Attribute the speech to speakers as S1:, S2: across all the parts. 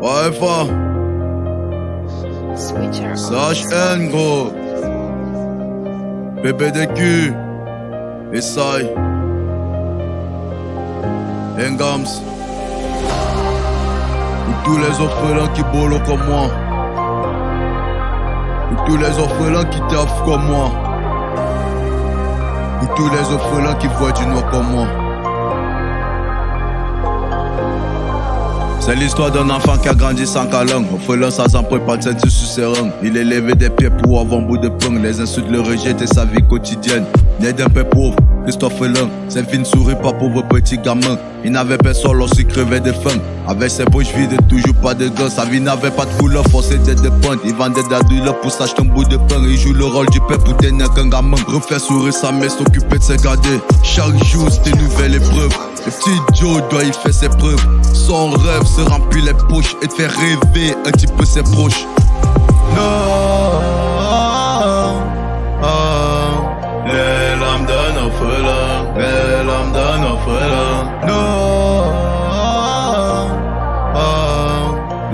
S1: Ouais, fa. CHN, gros. BBDQ. Essay. Engams. Pour tous les orphelins qui bolent comme moi. Pour tous les orphelins qui taffent comme moi. Pour tous les orphelins qui voient du noir comme moi. C'est l'histoire d'un enfant qui a grandi sans câlin. Orphelin sans emprunt, pas de ceinture sur ses rangs. Il est levé des pieds pour avoir un bout de pain. Les insultes, le rejet et sa vie quotidienne. Né d'un père pauvre, Christophe Lin. Ses filles ne sourient pas, pauvre petit gamin. Il n'avait personne lorsqu'il crevait de faim. Avec ses poches vides, toujours pas de gants. Sa vie n'avait pas de couleur, forcé d'être de pointe. Il vendait de la douleur pour s'acheter un bout de pain. Il joue le rôle du père pour tenir qu'un gamin. Refaire sourire sa mère, s'occuper de ses garder. Chaque jour, c'était une nouvelle épreuve. Le petit Joe doit y faire ses preuves. Son rêve, se remplir les poches et te faire rêver un petit peu ses proches. Non, les larmes d'un orphelin, les larmes d'un orphelin. Non,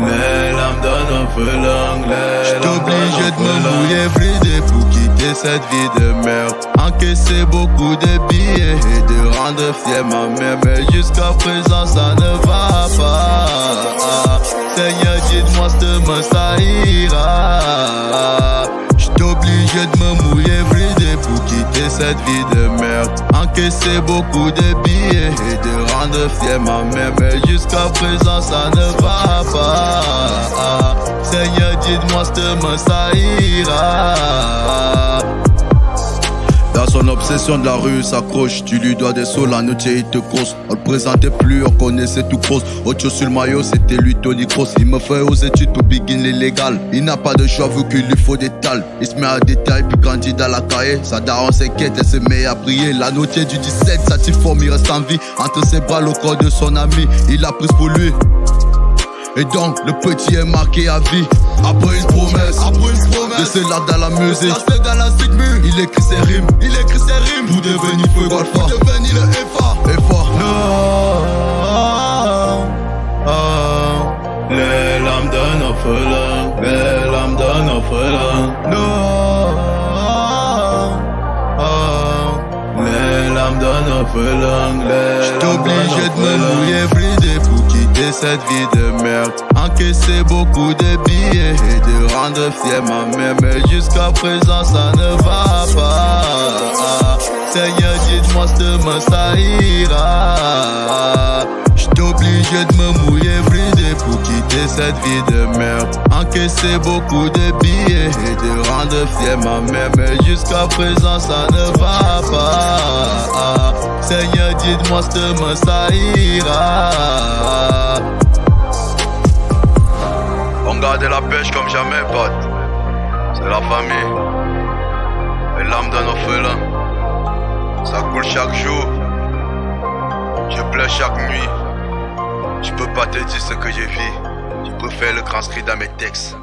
S1: les larmes d'un orphelin, les larmes d'un orphelin. J'suis obligé de me mouiller everyday pour quitter cette vie de merde. Encaisser beaucoup de billets et de rendre fier ma mère. Mais jusqu'à présent ça ne va pas. Seigneur, dis-moi demain ça ira. J'suis obligé de me mouiller everyday pour quitter cette vie de merde. Encaisser beaucoup de billets et de rendre fier ma mère. Mais jusqu'à présent ça ne va pas. Seigneur, dis-moi demain ça ira. Dans son obsession de la rue, il s'accroche. Tu lui dois des sauts, la note il te crosse. On le présentait plus, on connaissait tout cross. Autre chose sur le maillot, c'était lui Tony Cross. Il me fait aux études pour begin l'illégal. Il n'a pas de choix vu qu'il lui faut des tales. Il se met à détail puis grandit dans la cahier. Sa daronne s'inquiète, elle se met à prier. La notier du 17, satisforme, il reste en vie. Entre ses bras, le corps de son ami. Il a pris pour lui. Et donc le petit est marqué à vie. Après une promesse, de se là dans la musique. Il écrit ses rimes, pour devenir feu golfa, pour devenir le FA. Les larmes d'un orphelin, les larmes d'un orphelin. Non, les larmes d'un orphelin. J'suis obligé de me mouiller everyday pour quitter cette vie de merde. Encaisser beaucoup de billets et de rendre fier ma mère. Mais jusqu'à présent ça ne va pas. Seigneur, dis-moi demain ça ira. J'suis obligé de me mouiller everyday pour quitter cette vie de merde. Encaisser beaucoup de billets et de rendre fier ma mère. Mais jusqu'à présent ça ne va pas. Seigneur, dis-moi demain ça ira. On garde la pêche comme jamais, pote. C'est la famille. Les larmes d'un orphelin. Ça coule chaque jour. Je pleure chaque nuit. Je peux pas te dire ce que j'ai vu. Je préfère le transcrire dans mes textes.